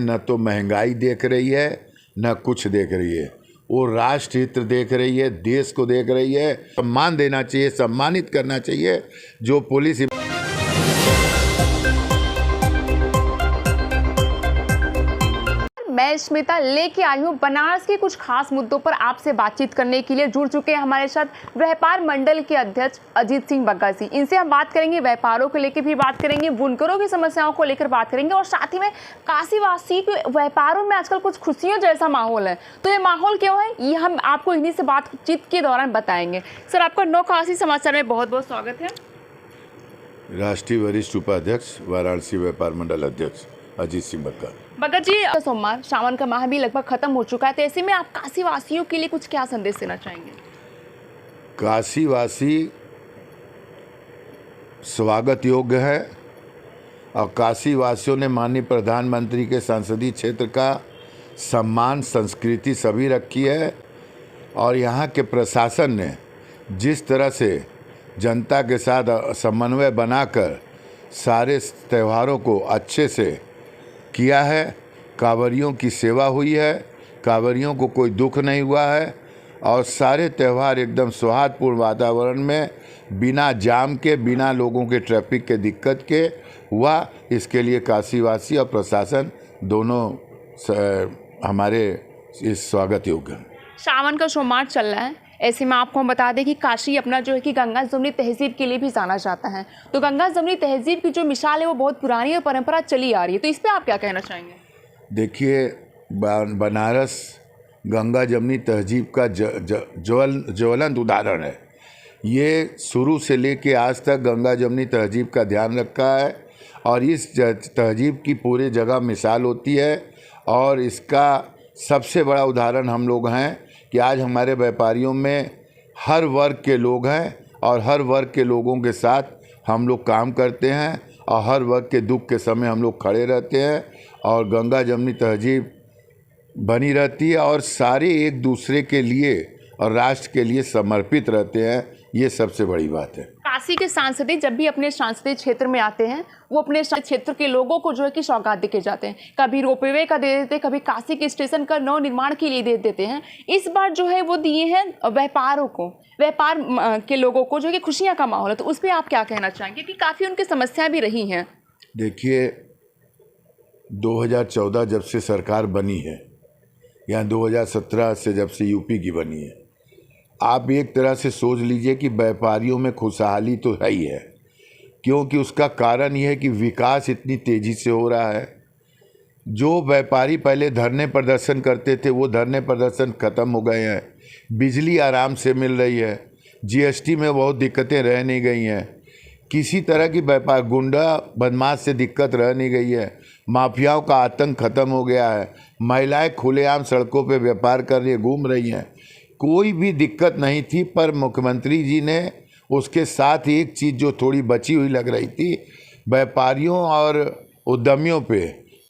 न तो महंगाई देख रही है न कुछ देख रही है, वो राष्ट्र हित देख रही है, देश को देख रही है। सम्मान देना चाहिए, सम्मानित करना चाहिए जो पुलिस। मैं स्मिता लेके आई हूँ बनारस के कुछ खास मुद्दों पर आपसे बातचीत करने के लिए। जुड़ चुके हैं हमारे साथ व्यापार मंडल के अध्यक्ष अजीत सिंह बग्गा जी। इनसे हम बात करेंगे, व्यापारों को लेकर भी बात करेंगे, बुनकरों की समस्याओं को लेकर बात करेंगे और साथ ही में काशीवासी के व्यापारों में आजकल कुछ खुशियों जैसा माहौल है। तो ये माहौल क्यों है, ये हम आपको इन्हीं से बातचीत के दौरान बताएंगे। सर, आपका नौ काशी समाचार में बहुत बहुत स्वागत है। राष्ट्रीय वरिष्ठ उपाध्यक्ष, वाराणसी व्यापार मंडल अध्यक्ष अजीत सिंह बग्गा जी, सोमवार सावन का माह भी लगभग खत्म हो चुका है, तो ऐसे में आप काशी वासियों के लिए कुछ क्या संदेश देना चाहेंगे? काशी वासी स्वागत योग्य है और काशी वासियों ने माननीय प्रधानमंत्री के संसदीय क्षेत्र का सम्मान, संस्कृति सभी रखी है। और यहाँ के प्रशासन ने जिस तरह से जनता के साथ समन्वय बनाकर सारे त्योहारों को अच्छे से किया है, कांवरियों की सेवा हुई है, कांवरियों को कोई दुख नहीं हुआ है और सारे त्यौहार एकदम सौहार्दपूर्ण वातावरण में बिना जाम के, बिना लोगों के ट्रैफिक के दिक्कत के हुआ। इसके लिए काशीवासी और प्रशासन दोनों हमारे इस स्वागत योग्य हैं। सावन का सोमवार चल रहा है, ऐसे में आपको हम बता दें कि काशी अपना जो है कि गंगा जमुनी तहजीब के लिए भी जाना जाता है। तो गंगा जमुनी तहजीब की जो मिसाल है वो बहुत पुरानी और परंपरा चली आ रही है, तो इस पर आप क्या कहना चाहेंगे? देखिए, बनारस गंगा जमुनी तहजीब का ज्वलंत उदाहरण है। ये शुरू से लेके आज तक गंगा जमुनी तहजीब का ध्यान रखा है और इस तहजीब की पूरे जगह मिसाल होती है। और इसका सबसे बड़ा उदाहरण हम लोग हैं कि आज हमारे व्यापारियों में हर वर्ग के लोग हैं और हर वर्ग के लोगों के साथ हम लोग काम करते हैं और हर वर्ग के दुख के समय हम लोग खड़े रहते हैं और गंगा जमुनी तहजीब बनी रहती है और सारे एक दूसरे के लिए और राष्ट्र के लिए समर्पित रहते हैं। ये सबसे बड़ी बात है। काशी के सांसद जब भी अपने सांसदीय क्षेत्र में आते हैं, वो अपने क्षेत्र के लोगों को जो है कि सौगात देके जाते हैं। कभी रोपवे का दे देते हैं, कभी काशी के स्टेशन का नव निर्माण के लिए दे देते हैं। इस बार जो है वो दिए हैं व्यापारों को, व्यापार के लोगों को जो है कि खुशियाँ का माहौल है। तो उस पर आप क्या कहना चाहेंगे कि काफ़ी उनकी समस्याएं भी रही हैं? देखिए, 2014 जब से सरकार बनी है या 2017 से जब से यूपी की बनी है, आप एक तरह से सोच लीजिए कि व्यापारियों में खुशहाली तो है ही है, क्योंकि उसका कारण यह है कि विकास इतनी तेज़ी से हो रहा है। जो व्यापारी पहले धरने प्रदर्शन करते थे वो धरने प्रदर्शन ख़त्म हो गए हैं। बिजली आराम से मिल रही है, जीएसटी में बहुत दिक्कतें रह नहीं गई हैं, किसी तरह की व्यापार गुंडा बदमाश से दिक्कत रह नहीं गई है, माफियाओं का आतंक ख़त्म हो गया है, महिलाएं खुलेआम सड़कों पे व्यापार कर रही घूम रही हैं, कोई भी दिक्कत नहीं थी। पर मुख्यमंत्री जी ने उसके साथ एक चीज़ जो थोड़ी बची हुई लग रही थी, व्यापारियों और उद्यमियों पे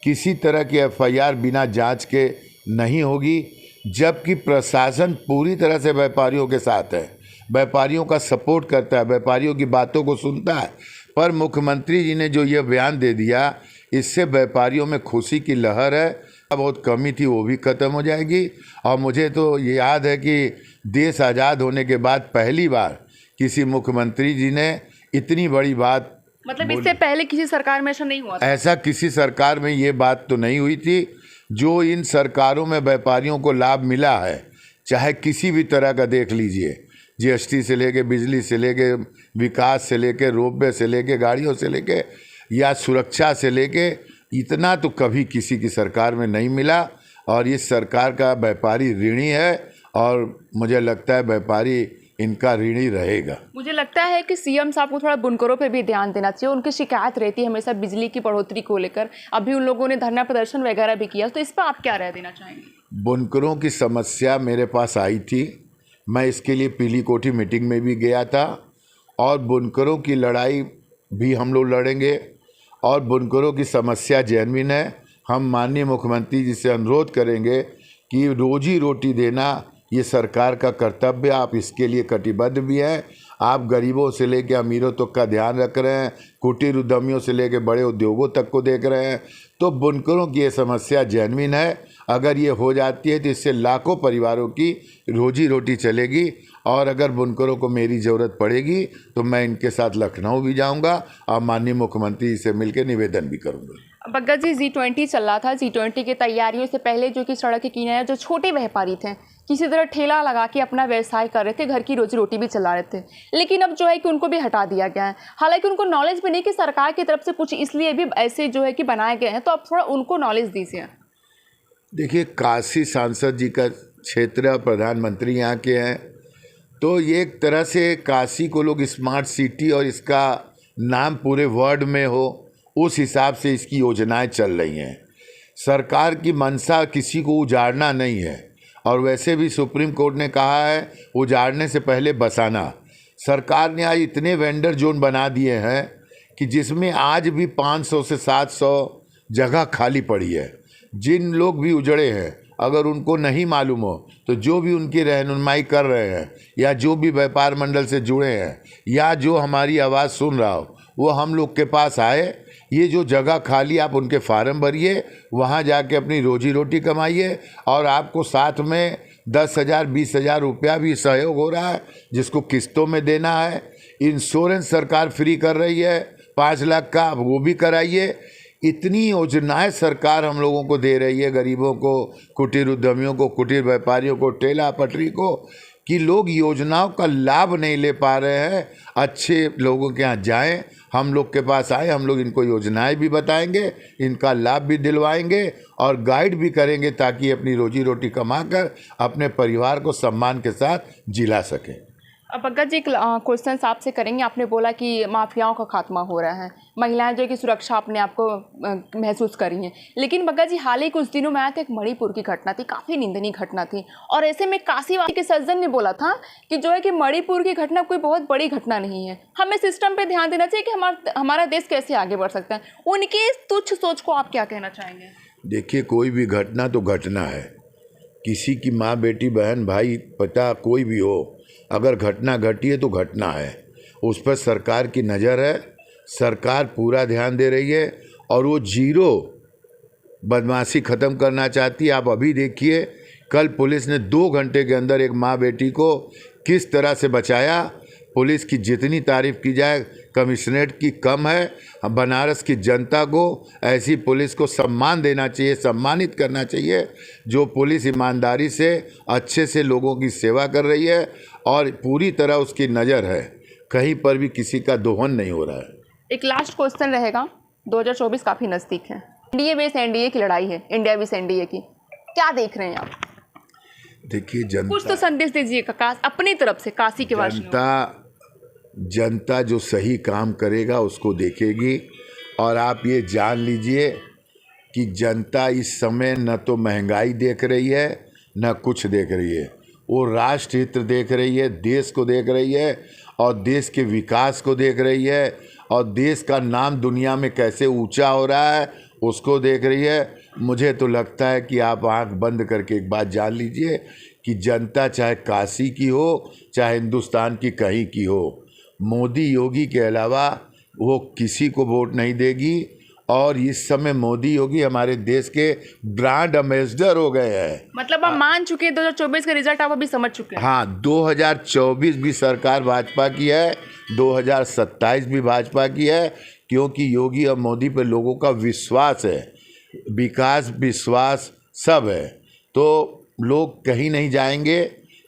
किसी तरह की एफआईआर बिना जांच के नहीं होगी, जबकि प्रशासन पूरी तरह से व्यापारियों के साथ है, व्यापारियों का सपोर्ट करता है, व्यापारियों की बातों को सुनता है। पर मुख्यमंत्री जी ने जो ये बयान दे दिया, इससे व्यापारियों में खुशी की लहर है। बहुत कमी थी वो भी ख़त्म हो जाएगी। और मुझे तो ये याद है कि देश आज़ाद होने के बाद पहली बार किसी मुख्यमंत्री जी ने इतनी बड़ी बात, मतलब इससे पहले किसी सरकार में ऐसा नहीं हुआ था? ऐसा किसी सरकार में ये बात तो नहीं हुई थी। जो इन सरकारों में व्यापारियों को लाभ मिला है, चाहे किसी भी तरह का देख लीजिए, जीएसटी से लेके, बिजली से लेके, विकास से लेके, रोपवे से लेके, गाड़ियों से लेके या सुरक्षा से लेके, इतना तो कभी किसी की सरकार में नहीं मिला। और इस सरकार का व्यापारी ऋणी है और मुझे लगता है व्यापारी इनका ऋणी रहेगा। मुझे लगता है कि सीएम साहब को थोड़ा बुनकरों पर भी ध्यान देना चाहिए। उनकी शिकायत रहती है हमेशा बिजली की बढ़ोतरी को लेकर, अभी उन लोगों ने धरना प्रदर्शन वगैरह भी किया, तो इस पर आप क्या राय देना चाहेंगे? बुनकरों की समस्या मेरे पास आई थी, मैं इसके लिए पीली कोठी मीटिंग में भी गया था और बुनकरों की लड़ाई भी हम लोग लड़ेंगे और बुनकरों की समस्या जेन्युइन है। हम माननीय मुख्यमंत्री जी से अनुरोध करेंगे कि रोजी रोटी देना ये सरकार का कर्तव्य, आप इसके लिए कटिबद्ध भी हैं। आप गरीबों से लेकर अमीरों तक का ध्यान रख रहे हैं, कुटीर उद्यमियों से लेकर बड़े उद्योगों तक को देख रहे हैं। तो बुनकरों की ये समस्या जेन्युइन है। अगर ये हो जाती है तो इससे लाखों परिवारों की रोजी रोटी चलेगी। और अगर बुनकरों को मेरी ज़रूरत पड़ेगी तो मैं इनके साथ लखनऊ भी जाऊंगा और माननीय मुख्यमंत्री से मिलकर निवेदन भी करूंगा। बग्गा जी, G20 चल रहा था। G20 की तैयारियों से पहले जो कि सड़क के किनारे जो छोटे व्यापारी थे, किसी तरह ठेला लगा के अपना व्यवसाय कर रहे थे, घर की रोजी रोटी भी चला रहे थे, लेकिन अब जो है कि उनको भी हटा दिया गया है। हालांकि उनको नॉलेज भी नहीं कि सरकार की तरफ से कुछ इसलिए भी ऐसे जो है कि बनाए गए हैं, तो अब थोड़ा उनको नॉलेज दीजिए। देखिए, काशी सांसद जी का क्षेत्र, प्रधानमंत्री यहाँ के हैं, तो ये एक तरह से काशी को लोग स्मार्ट सिटी और इसका नाम पूरे वर्ल्ड में हो, उस हिसाब से इसकी योजनाएं चल रही हैं। सरकार की मंशा किसी को उजाड़ना नहीं है, और वैसे भी सुप्रीम कोर्ट ने कहा है उजाड़ने से पहले बसाना। सरकार ने आज इतने वेंडर जोन बना दिए हैं कि जिसमें आज भी 500 से 700 जगह खाली पड़ी है। जिन लोग भी उजड़े हैं, अगर उनको नहीं मालूम हो तो जो भी उनकी रहनुमाई कर रहे हैं, या जो भी व्यापार मंडल से जुड़े हैं, या जो हमारी आवाज़ सुन रहा हो, वो हम लोग के पास आए। ये जो जगह खाली, आप उनके फार्म भरिए, वहाँ जाके अपनी रोजी रोटी कमाइए, और आपको साथ में 10,000 20,000 रुपया भी सहयोग हो रहा है, जिसको किस्तों में देना है। इंश्योरेंस सरकार फ्री कर रही है 5 लाख का, आप वो भी कराइए। इतनी योजनाएं सरकार हम लोगों को दे रही है, गरीबों को, कुटीर उद्यमियों को, कुटीर व्यापारियों को, ठेला पटरी को, कि लोग योजनाओं का लाभ नहीं ले पा रहे हैं। अच्छे लोगों के यहाँ जाएं, हम लोग के पास आए, हम लोग इनको योजनाएं भी बताएंगे, इनका लाभ भी दिलवाएंगे और गाइड भी करेंगे, ताकि अपनी रोजी रोटी कमाकर अपने परिवार को सम्मान के साथ जिला सकें। अब बग्गा जी, क्वेश्चन आपसे करेंगे। आपने बोला कि माफियाओं का खात्मा हो रहा है, महिलाएं जो है कि सुरक्षा अपने आप को महसूस कर रही हैं, लेकिन बग्गा जी हाल ही कुछ दिनों में आया था, एक मणिपुर की घटना थी, काफ़ी निंदनीय घटना थी, और ऐसे में काशीवासी के सज्जन ने बोला था कि जो है कि मणिपुर की घटना कोई बहुत बड़ी घटना नहीं है, हमें सिस्टम पर ध्यान देना चाहिए कि हमारा देश कैसे आगे बढ़ सकता है। उनकी तुच्छ सोच को आप क्या कहना चाहेंगे? देखिए, कोई भी घटना तो घटना है। किसी की माँ, बेटी, बहन, भाई, पिता, कोई भी हो, अगर घटना घटी है तो घटना है, उस पर सरकार की नज़र है। सरकार पूरा ध्यान दे रही है, और वो जीरो बदमाशी ख़त्म करना चाहती है। आप अभी देखिए, कल पुलिस ने 2 घंटे के अंदर एक माँ बेटी को किस तरह से बचाया। पुलिस की जितनी तारीफ़ की जाए कमिश्नरेट की कम है। बनारस की जनता को ऐसी पुलिस को सम्मान देना चाहिए, सम्मानित करना चाहिए, जो पुलिस ईमानदारी से अच्छे से लोगों की सेवा कर रही है, और पूरी तरह उसकी नज़र है, कहीं पर भी किसी का दोहन नहीं हो रहा है। एक लास्ट क्वेश्चन रहेगा। 2024 काफ़ी नज़दीक है, इंडिया बेस एनडीए की लड़ाई है, इंडिया बेस एनडीए की, क्या देख रहे हैं आप? देखिए, कुछ तो संदेश दीजिएगा अपनी तरफ से काशी के वासियों। जनता जो सही काम करेगा उसको देखेगी, और आप ये जान लीजिए कि जनता इस समय न तो महंगाई देख रही है, न कुछ देख रही है, वो राष्ट्र हित देख रही है, देश को देख रही है, और देश के विकास को देख रही है, और देश का नाम दुनिया में कैसे ऊंचा हो रहा है उसको देख रही है। मुझे तो लगता है कि आप आंख बंद करके एक बात जान लीजिए कि जनता चाहे काशी की हो, चाहे हिंदुस्तान की कहीं की हो, मोदी योगी के अलावा वो किसी को वोट नहीं देगी। और इस समय मोदी योगी हमारे देश के ब्रांड एम्बेसडर हो गए हैं। मतलब आप मान चुके हैं 2024 का रिजल्ट आप अभी समझ चुके हैं? हाँ, 2024 भी सरकार भाजपा की है, 2027 भी भाजपा की है, क्योंकि योगी और मोदी पर लोगों का विश्वास है, विकास, विश्वास सब है। तो लोग कहीं नहीं जाएंगे,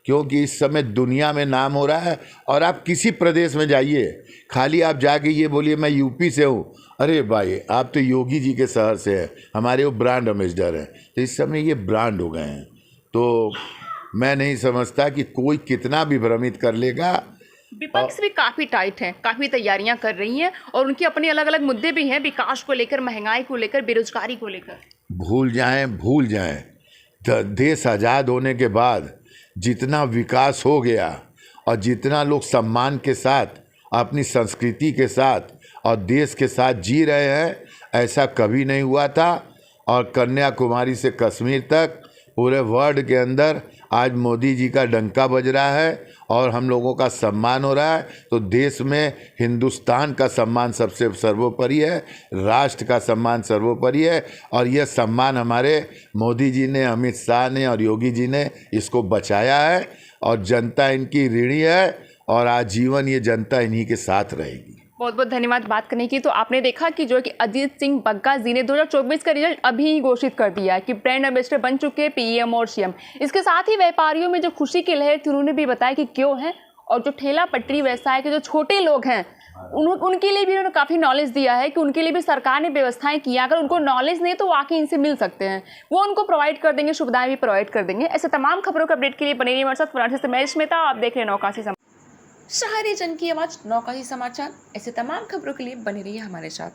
क्योंकि इस समय दुनिया में नाम हो रहा है। और आप किसी प्रदेश में जाइए, खाली आप जाके ये बोलिए मैं यूपी से हूँ, अरे भाई आप तो योगी जी के शहर से हैं, हमारे वो ब्रांड एम्बेसडर हैं। तो इस समय ये ब्रांड हो गए हैं। तो मैं नहीं समझता कि कोई कितना भी भ्रमित कर लेगा। विपक्ष भी काफ़ी टाइट है, काफ़ी तैयारियां कर रही हैं, और उनके अपने अलग अलग मुद्दे भी हैं, विकास को लेकर, महंगाई को लेकर, बेरोजगारी को लेकर। भूल जाएं देश आज़ाद होने के बाद जितना विकास हो गया, और जितना लोग सम्मान के साथ, अपनी संस्कृति के साथ और देश के साथ जी रहे हैं, ऐसा कभी नहीं हुआ था। और कन्याकुमारी से कश्मीर तक पूरे वर्ल्ड के अंदर आज मोदी जी का डंका बज रहा है और हम लोगों का सम्मान हो रहा है। तो देश में हिंदुस्तान का सम्मान सबसे सर्वोपरि है, राष्ट्र का सम्मान सर्वोपरि है। और यह सम्मान हमारे मोदी जी ने, अमित शाह ने और योगी जी ने इसको बचाया है और जनता इनकी ऋणी है और आजीवन ये जनता इन्हीं के साथ रहेगी। बहुत बहुत धन्यवाद बात करने की। तो आपने देखा कि जो कि अजीत सिंह बग्गा जी ने 2024 का रिजल्ट अभी ही घोषित कर दिया है कि ब्रांड एम्बेसडर बन चुके हैं पीएम और सीएम। इसके साथ ही व्यापारियों में जो खुशी की लहर थी उन्होंने भी बताया कि क्यों है, और जो ठेला पटरी व्यवसाय के जो छोटे लोग हैं उनके लिए भी उन्होंने काफ़ी नॉलेज दिया है कि उनके लिए भी सरकार ने व्यवस्थाएं की। अगर उनको नॉलेज नहीं तो वाकई इनसे मिल सकते हैं, वो उनको प्रोवाइड कर देंगे, सुविधाएं भी प्रोवाइड कर देंगे। ऐसे तमाम खबरों के अपडेट के लिए बने रहिए हमारे साथ। वाराणसी से महेश मेहता, आप देख रहे हैं नौकासी शहरी जन की आवाज़ नौकासी समाचार। ऐसे तमाम खबरों के लिए बने रहिए हमारे साथ।